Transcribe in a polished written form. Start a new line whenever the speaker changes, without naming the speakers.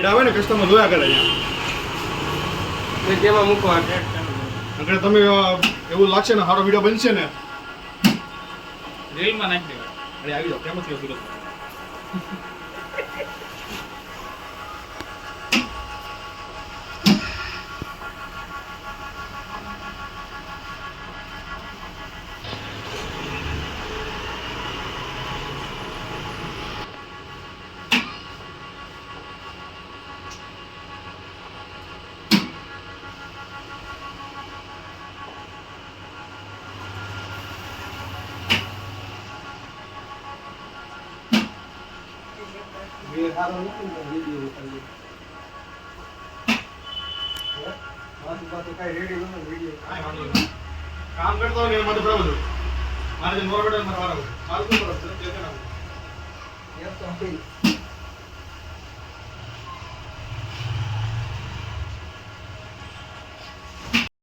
Add આવે ને customer જોયા કરે અહીંયા
એ તેમાં મૂકવા
એટલે તમે એવું લાગશે ને સારો વિડીયો બનશે ને
રેલમાં નાખી દેવાય.
અરે આવી જાઓ કેમ થયો સુરત
સારો નથી ને વિડીયો ઉતારી માથું પાછું કઈ રેડી બનો વિડીયો
કાંઈ વાંધો નહીં કામ કરતો હોય ને એ માટે બરાબર છે મારે જે નોર્મલ મારે મારું શું કરો છે તે ના
એક તો